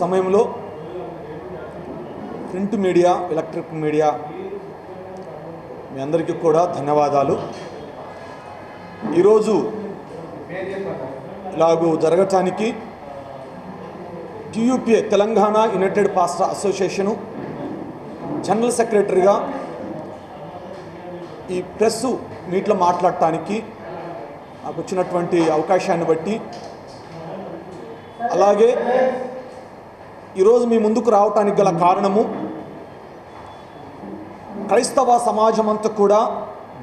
సమయంలో print media, electric media మీ అందరికీ కూడా ధన్యవాదాలు. ఈరోజు ఇలాగూ జరగటానికి TUPA Telangana United pastor association general సెక్రటరీగా ఈ ప్రెస్ మీట్లో మాట్లాడటానికి నాకు వచ్చినటువంటి అవకాశాన్ని బట్టి, అలాగే ఈరోజు మీ ముందుకు రావటానికి గల కారణము క్రైస్తవ సమాజం అంతా కూడా,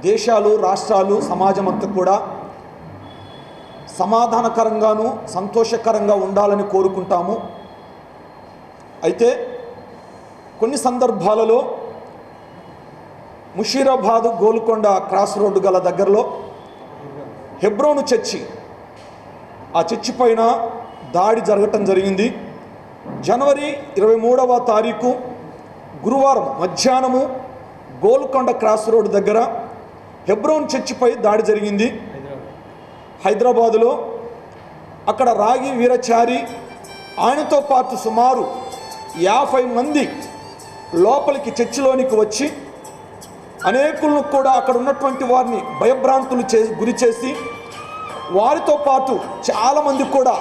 దేశాలు, రాష్ట్రాలు, సమాజం అంతా కూడా సమాధానకరంగాను సంతోషకరంగా ఉండాలని కోరుకుంటాము. అయితే కొన్ని సందర్భాలలో ముషీరాబాద్ గోల్కొండ క్రాస్ రోడ్డు గల దగ్గరలో హెబ్రోను చర్చి, ఆ చర్చి పైన దాడి జరగటం జరిగింది. జనవరి 23వ తారీఖు గురువారం మధ్యాహ్నము గోల్కొండ క్రాస్ రోడ్డు దగ్గర హెబ్రోన్ చర్చిపై దాడి జరిగింది హైదరాబాదులో. అక్కడ రాగి వీరాచారి ఆయనతో పాటు సుమారు 50 మంది లోపలికి చర్చిలోనికి వచ్చి అనేకులను కూడా అక్కడ ఉన్నటువంటి వారిని భయభ్రాంతులు గురి చేసి, వారితో పాటు చాలామంది కూడా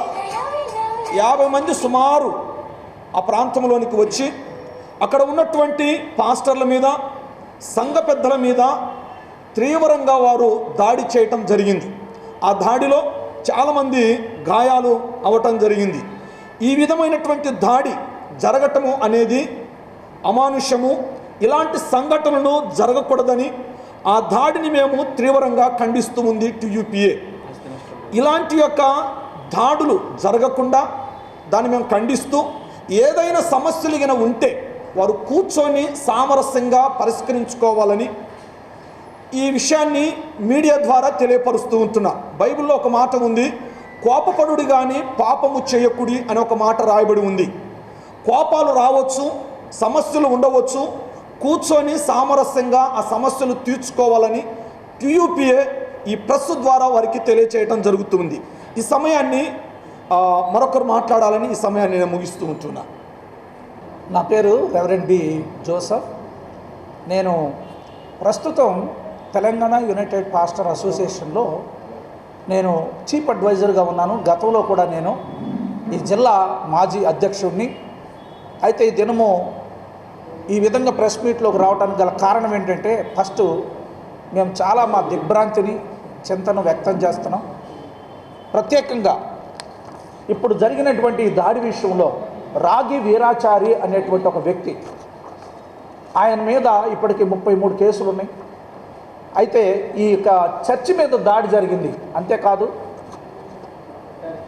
50 మంది సుమారు ఆ ప్రాంతంలోనికి వచ్చి అక్కడ ఉన్నటువంటి పాస్టర్ల మీద, సంఘ పెద్దల మీద తీవ్రంగా వారు దాడి చేయటం జరిగింది. ఆ దాడిలో చాలామంది గాయాలు అవటం జరిగింది. ఈ విధమైనటువంటి దాడి జరగటము అనేది అమానుష్యము. ఇలాంటి సంఘటనలు జరగకూడదని ఆ దాడిని మేము తీవ్రంగా ఖండిస్తూ ఉంది TUPA. ఇలాంటి యొక్క దాడులు జరగకుండా దాన్ని మేము ఖండిస్తూ, ఏదైనా సమస్యలు గిన ఉంటే వారు కూర్చొని సామరస్యంగా పరిష్కరించుకోవాలని ఈ విషయాన్ని మీడియా ద్వారా తెలియపరుస్తూ ఉంటున్నా. బైబిల్లో ఒక మాట ఉంది, కోపపడుడి కానీ పాపము చేయకుడి అని ఒక మాట రాయబడి ఉంది. కోపాలు రావచ్చు, సమస్యలు ఉండవచ్చు, కూర్చొని సామరస్యంగా ఆ సమస్యలు తీర్చుకోవాలని TUPA ఈ ప్రెస్ ద్వారా వారికి తెలియచేయటం జరుగుతుంది. ఈ సమయాన్ని మరొకరు మాట్లాడాలని ఈ సమయాన్ని నేను ముగిస్తూ ఉంటున్నా. నా పేరు రెవరెండ్ బి జోసఫ్. నేను ప్రస్తుతం తెలంగాణ యునైటెడ్ పాస్టర్ అసోసియేషన్లో నేను చీఫ్ అడ్వైజర్గా ఉన్నాను. గతంలో కూడా నేను ఈ జిల్లా మాజీ అధ్యక్షుడిని. అయితే ఈ దినము ఈ విధంగా ప్రెస్ మీట్లోకి రావడానికి గల కారణం ఏంటంటే, ఫస్ట్ మేము చాలా మా దిగ్భ్రాంతిని, చింతను వ్యక్తం చేస్తున్నాం. ప్రత్యేకంగా ఇప్పుడు జరిగినటువంటి దాడి విషయంలో రాగి వీరాచారి అనేటువంటి ఒక వ్యక్తి, ఆయన మీద ఇప్పటికి 33 కేసులు ఉన్నాయి. అయితే ఈ యొక్క చర్చి మీద దాడి జరిగింది. అంతేకాదు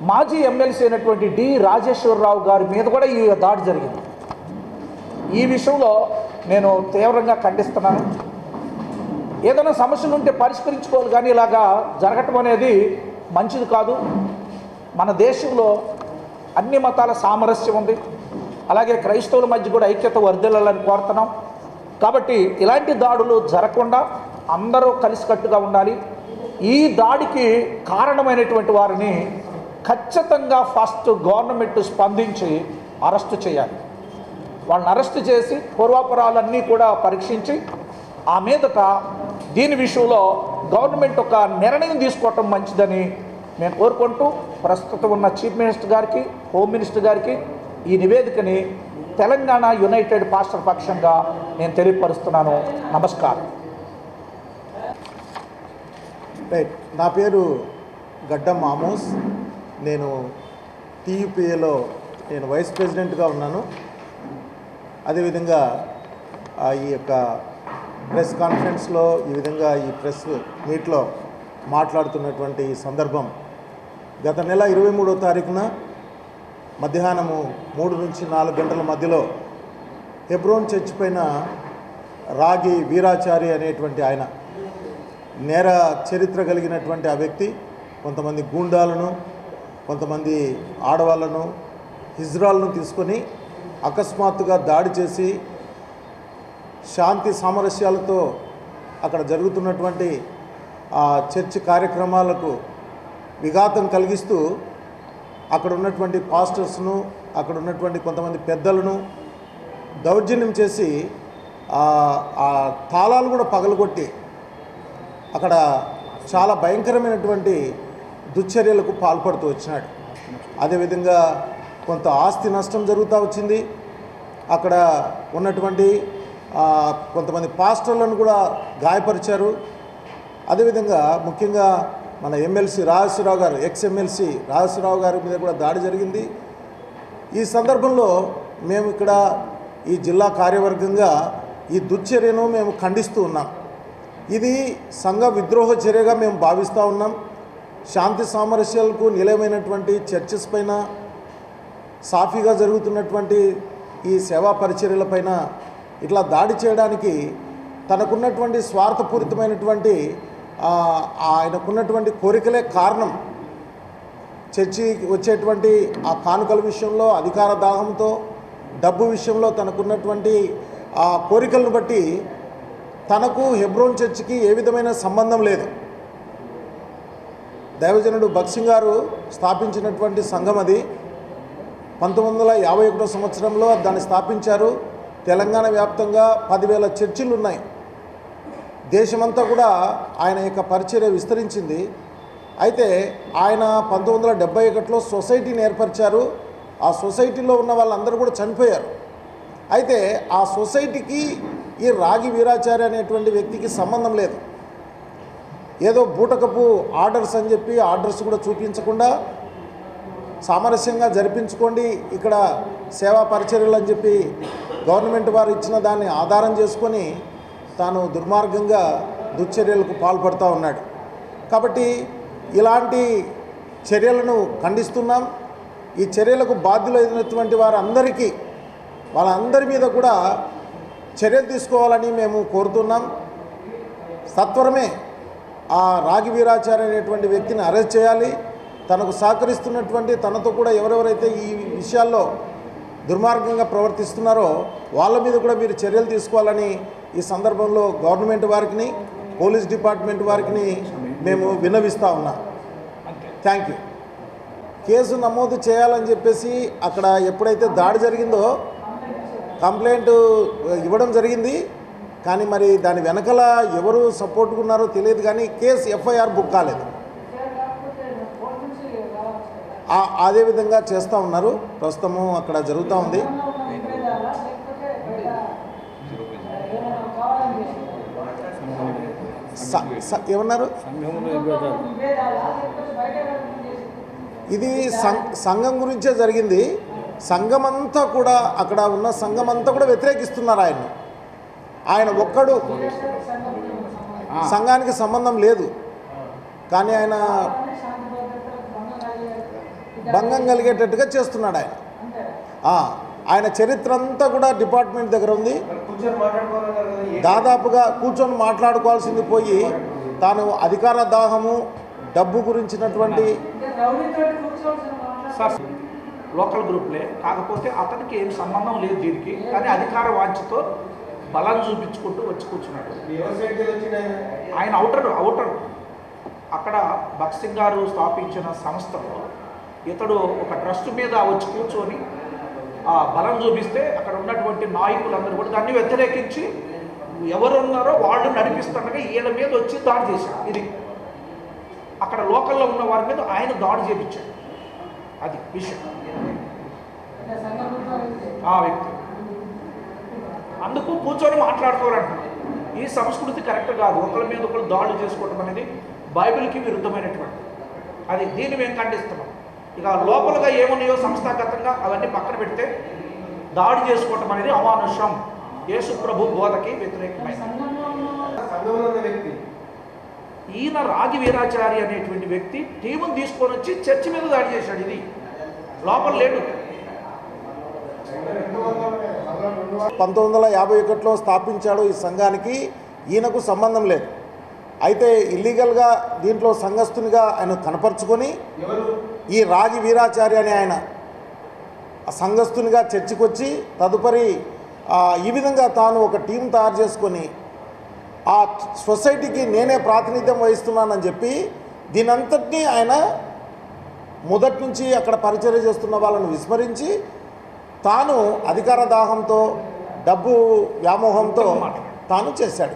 మాజీ ఎమ్మెల్సీ అయినటువంటి డి రాజేశ్వరరావు గారి మీద కూడా ఈ దాడి జరిగింది. ఈ విషయంలో నేను తీవ్రంగా ఖండిస్తున్నాను. ఏదైనా సమస్యలు ఉంటే పరిష్కరించుకోవాలి, కానీ ఇలాగా జరగటం అనేది మంచిది కాదు. మన దేశంలో అన్ని మతాల సామరస్యం ఉంది, అలాగే క్రైస్తవుల మధ్య కూడా ఐక్యత వర్ధిల్లాలని కోరుతున్నాం. కాబట్టి ఇలాంటి దాడులు జరగకుండా అందరూ కలిసికట్టుగా ఉండాలి. ఈ దాడికి కారణమైనటువంటి వారిని ఖచ్చితంగా ఫస్ట్ గవర్నమెంట్ స్పందించి అరెస్టు చేయాలి. వాళ్ళని అరెస్టు చేసి పూర్వాపరాలన్నీ కూడా పరీక్షించి ఆ మీదట దీని విషయంలో గవర్నమెంట్ ఒక నిర్ణయం తీసుకోవటం మంచిదని మేము కోరుకుంటూ, ప్రస్తుతం ఉన్న చీఫ్ మినిస్టర్ గారికి, హోమ్ మినిస్టర్ గారికి ఈ నివేదికని తెలంగాణ యునైటెడ్ పాస్టర్ పక్షంగా నేను తెలియపరుస్తున్నాను. నమస్కారం. రైట్. నా పేరు గడ్డం మామూస్. నేను TUPAలో నేను వైస్ ప్రెసిడెంట్గా ఉన్నాను. అదేవిధంగా ఈ యొక్క ప్రెస్ కాన్ఫరెన్స్లో ఈ విధంగా ఈ ప్రెస్ మీట్లో మాట్లాడుతున్నటువంటి సందర్భం, గత నెల 23వ తారీఖున మధ్యాహ్నము 3 నుంచి 4 గంటల మధ్యలో హెబ్రోన్ చర్చి పైన రాగి వీరాచారి అనేటువంటి ఆయన, నేర చరిత్ర కలిగినటువంటి ఆ వ్యక్తి కొంతమంది గూండాలను, కొంతమంది ఆడవాళ్లను, హిజ్రాలను తీసుకొని అకస్మాత్తుగా దాడి చేసి శాంతి సామరస్యాలతో అక్కడ జరుగుతున్నటువంటి ఆ చర్చి కార్యక్రమాలకు విఘాతం కలిగిస్తూ అక్కడ ఉన్నటువంటి పాస్టర్స్ను, అక్కడ ఉన్నటువంటి కొంతమంది పెద్దలను దౌర్జన్యం చేసి ఆ తాళాలు కూడా పగలగొట్టి అక్కడ చాలా భయంకరమైనటువంటి దుశ్చర్యలకు పాల్పడుతూ వచ్చినాడు. అదేవిధంగా కొంత ఆస్తి నష్టం జరుగుతూ వచ్చింది. అక్కడ ఉన్నటువంటి కొంతమంది పాస్టర్లను కూడా గాయపరిచారు. అదేవిధంగా ముఖ్యంగా మన ఎమ్మెల్సీ రాజేశ్వరరావు గారు, ఎక్స్ ఎమ్మెల్సీ రాజేశ్వరరావు గారి మీద కూడా దాడి జరిగింది. ఈ సందర్భంలో మేము ఇక్కడ ఈ జిల్లా కార్యవర్గంగా ఈ దుశ్చర్యను మేము ఖండిస్తూ ఉన్నాం. ఇది సంఘ విద్రోహ చర్యగా మేము భావిస్తూ ఉన్నాం. శాంతి సామరస్యాలకు నిలయమైనటువంటి చర్చెస్ పైన, సాఫీగా జరుగుతున్నటువంటి ఈ సేవా పరిచర్యలపైన ఇట్లా దాడి చేయడానికి తనకున్నటువంటి స్వార్థపూరితమైనటువంటి ఆయనకున్నటువంటి కోరికలే కారణం. చర్చికి వచ్చేటువంటి ఆ కానుకల విషయంలో అధికార దాహంతో, డబ్బు విషయంలో తనకున్నటువంటి ఆ కోరికలను బట్టి తనకు హెబ్రోన్ చర్చికి ఏ విధమైన సంబంధం లేదు. దైవజనుడు భక్సింగ్ గారు స్థాపించినటువంటి సంఘం అది. 1951 సంవత్సరంలో దాన్ని స్థాపించారు. తెలంగాణ వ్యాప్తంగా 10,000 చర్చిలు ఉన్నాయి. దేశమంతా కూడా ఆయన యొక్క పరిచర్య విస్తరించింది. అయితే ఆయన 1971లో సొసైటీని ఏర్పరిచారు. ఆ సొసైటీలో ఉన్న వాళ్ళందరూ కూడా చనిపోయారు. అయితే ఆ సొసైటీకి ఈ రాగి వీరాచార్య అనేటువంటి వ్యక్తికి సంబంధం లేదు. ఏదో బూటకపు ఆర్డర్స్ అని చెప్పి ఆర్డర్స్ కూడా చూపించకుండా సామరస్యంగా జరిపించుకోండి ఇక్కడ సేవా పరిచర్యలు అని చెప్పి గవర్నమెంట్ వారు ఇచ్చిన దాన్ని ఆధారం చేసుకొని తాను దుర్మార్గంగా దుశ్చర్యలకు పాల్పడుతూ ఉన్నాడు. కాబట్టి ఇలాంటి చర్యలను ఖండిస్తున్నాం. ఈ చర్యలకు బాధ్యులైనటువంటి వాళ్ళందరి మీద కూడా చర్యలు తీసుకోవాలని మేము కోరుతున్నాం. సత్వరమే ఆ రాగి వీరాచార్య అనేటువంటి వ్యక్తిని అరెస్ట్ చేయాలి. తనకు సహకరిస్తున్నటువంటి, తనతో కూడా ఎవరెవరైతే ఈ విషయాల్లో దుర్మార్గంగా ప్రవర్తిస్తున్నారో వాళ్ళ మీద కూడా మీరు చర్యలు తీసుకోవాలని ఈ సందర్భంలో గవర్నమెంట్ వారికి, పోలీస్ డిపార్ట్మెంట్ వారికి మేము విన్నవిస్తూ ఉన్నాం. Thank you. కేసు నమోదు చేయాలని చెప్పేసి అక్కడ ఎప్పుడైతే దాడి జరిగిందో కంప్లైంట్ ఇవ్వడం జరిగింది. కానీ మరి దాని వెనకల ఎవరు సపోర్ట్గా ఉన్నారో తెలియదు. కానీ కేసు ఎఫ్ఐఆర్ బుక్ కాలేదు. అదేవిధంగా చేస్తూ ఉన్నారు. ప్రస్తుతము అక్కడ జరుగుతూ ఉంది. ఏమన్నారు? ఇది సంఘం గురించే జరిగింది. సంఘమంతా కూడా, అక్కడ ఉన్న సంఘమంతా కూడా వ్యతిరేకిస్తున్నారు ఆయన ఒక్కడు. సంఘానికి సంబంధం లేదు. కానీ ఆయన భంగం కలిగేటట్టుగా చేస్తున్నాడు. ఆయన చరిత్ర అంతా కూడా డిపార్ట్మెంట్ దగ్గర ఉంది. దాదాపుగా కూర్చొని మాట్లాడుకోవాల్సింది పోయి తాను అధికార దాహము, డబ్బు గురించినటువంటి లోకల్ గ్రూప్లే, కాకపోతే అతనికి ఏం సంబంధం లేదు దీనికి. కానీ అధికార వాంఛతో బలం చూపించుకుంటూ వచ్చి కూర్చున్నాడు. ఆయన అవుటర్ అక్కడ భక్సింగ్ గారు స్థాపించిన సంస్థలో ఇతడు ఒక ట్రస్ట్ మీద వచ్చి కూర్చొని ఆ బలం చూపిస్తే అక్కడ ఉన్నటువంటి నాయకులందరూ కూడా దాన్ని వ్యతిరేకించి ఎవరు ఉన్నారో వాళ్ళు నడిపిస్తుండగా వీళ్ళ మీద వచ్చి దాడి చేశారు. ఇది అక్కడ లోకల్లో ఉన్న వారి మీద ఆయన దాడి చేయించాడు. అది విషయం. ఆ వ్యక్తి అందుకు కూర్చొని మాట్లాడుకోవాలంటున్నారు. ఈ సంస్కృతి కరెక్ట్ కాదు. ఒకరి మీద ఒకరు దాడులు చేసుకోవడం అనేది బైబిల్కి విరుద్ధమైనటువంటి అది. దీన్ని మేము ఖండిస్తున్నాం. ఇక లోపలగా ఏమున్నాయో సంస్థాగతంగా అవన్నీ పక్కన పెడితే దాడి చేసుకోవటం అనేది అమానుషం, యేసు ప్రభు బోధకి వ్యతిరేకమైన. ఈయన రాగి వీరాచారి అనేటువంటి వ్యక్తి టీమును తీసుకొని వచ్చి చర్చి మీద దాడి చేశాడు. ఇది లోపల లేడు. 1951లో స్థాపించాడు ఈ సంఘానికి. ఈయనకు సంబంధం లేదు. అయితే ఇల్లీగల్గా దీంట్లో సంఘస్థునిగా ఆయన కనపరుచుకొని ఈ రాగి వీరాచార్య అని ఆయన సంఘస్థునిగా చర్చికి వచ్చి తదుపరి ఈ విధంగా తాను ఒక టీం తయారు చేసుకొని ఆ సొసైటీకి నేనే ప్రాతినిధ్యం వహిస్తున్నానని చెప్పి దీనంతటినీ ఆయన మొదటి నుంచి అక్కడ పరిచర్య చేస్తున్న వాళ్ళను విస్మరించి తాను అధికార దాహంతో డబ్బు వ్యామోహంతో తాను చేశాడు.